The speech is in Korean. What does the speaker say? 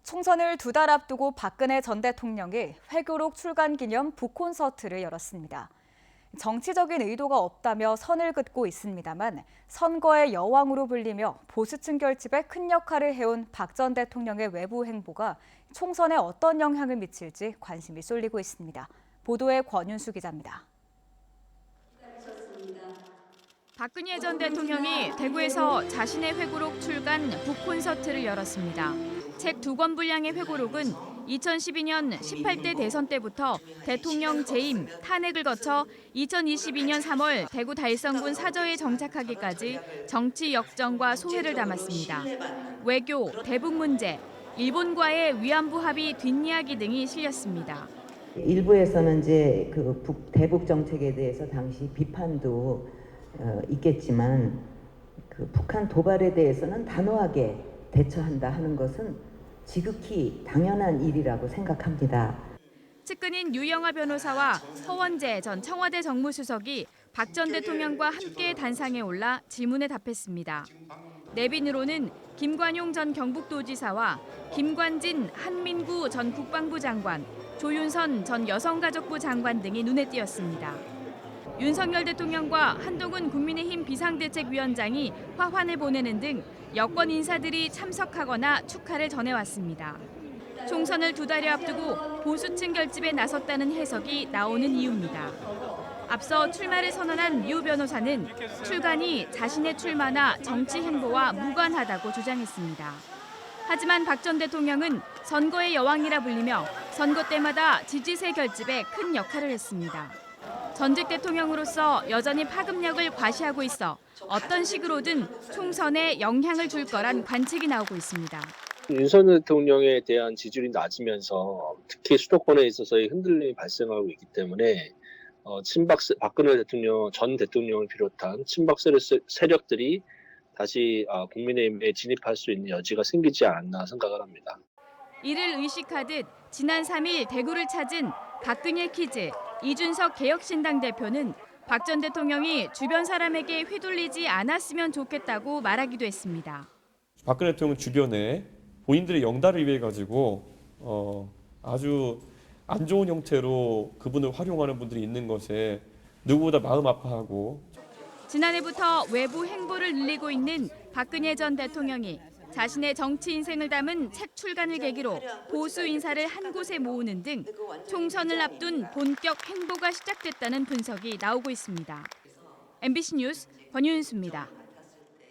총선을 2달 앞두고 박근혜 전 대통령이 회고록 출간 기념 북콘서트를 열었습니다. 정치적인 의도가 없다며 선을 긋고 있습니다만 선거의 여왕으로 불리며 보수층 결집에 큰 역할을 해온 박 전 대통령의 외부 행보가 총선에 어떤 영향을 미칠지 관심이 쏠리고 있습니다. 보도에 권윤수 기자입니다. 박근혜 전 대통령이 대구에서 자신의 회고록 출간 북콘서트를 열었습니다. 책 2권 분량의 회고록은 2012년 18대 대선 때부터 대통령 재임, 탄핵을 거쳐 2022년 3월 대구 달성군 사저에 정착하기까지 정치 역정과 소회를 담았습니다. 외교, 대북 문제, 일본과의 위안부 합의 뒷이야기 등이 실렸습니다. 일부에서는 이제 대북 정책에 대해서 당시 비판도 있겠지만 북한 도발에 대해서는 단호하게 대처한다 하는 것은 지극히 당연한 일이라고 생각합니다. 측근인 유영하 변호사와 허원재 전 청와대 정무수석이 박 전 대통령과 함께 단상에 올라 질문에 답했습니다. 내빈으로는 김관용 전 경북도지사와 김관진 한민구 전 국방부 장관, 조윤선 전 여성가족부 장관 등이 눈에 띄었습니다. 윤석열 대통령과 한동훈 국민의힘 비상대책위원장이 화환을 보내는 등 여권 인사들이 참석하거나 축하를 전해왔습니다. 총선을 2달여 앞두고 보수층 결집에 나섰다는 해석이 나오는 이유입니다. 앞서 출마를 선언한 유 변호사는 출간이 자신의 출마나 정치 행보와 무관하다고 주장했습니다. 하지만 박 전 대통령은 선거의 여왕이라 불리며 선거 때마다 지지세 결집에 큰 역할을 했습니다. 전직 대통령으로서 여전히 파급력을 과시하고 있어 어떤 식으로든 총선에 영향을 줄 거란 관측이 나오고 있습니다. 윤석열 대통령에 대한 지지율이 낮으면서 특히 수도권에 있어서의 흔들림이 발생하고 있기 때문에 박근혜 대통령 전 대통령을 비롯한 친박 세력들이 다시 국민의힘에 진입할 수 있는 여지가 생기지 않았나 생각을 합니다. 이를 의식하듯 지난 3일 대구를 찾은 박근혜 키즈 이준석 개혁신당 대표는 박 전 대통령이 주변 사람에게 휘둘리지 않았으면 좋겠다고 말하기도 했습니다. 박근혜 대통령 주변에 본인들의 영달을 위해 가지고 아주 안 좋은 형태로 그분을 활용하는 분들이 있는 것에 누구보다 마음 아파하고 지난해부터 외부 행보를 늘리고 있는 박근혜 전 대통령이 자신의 정치 인생을 담은 책 출간을 계기로 보수 인사를 한 곳에 모으는 등 총선을 앞둔 본격 행보가 시작됐다는 분석이 나오고 있습니다. MBC 뉴스 권윤수입니다.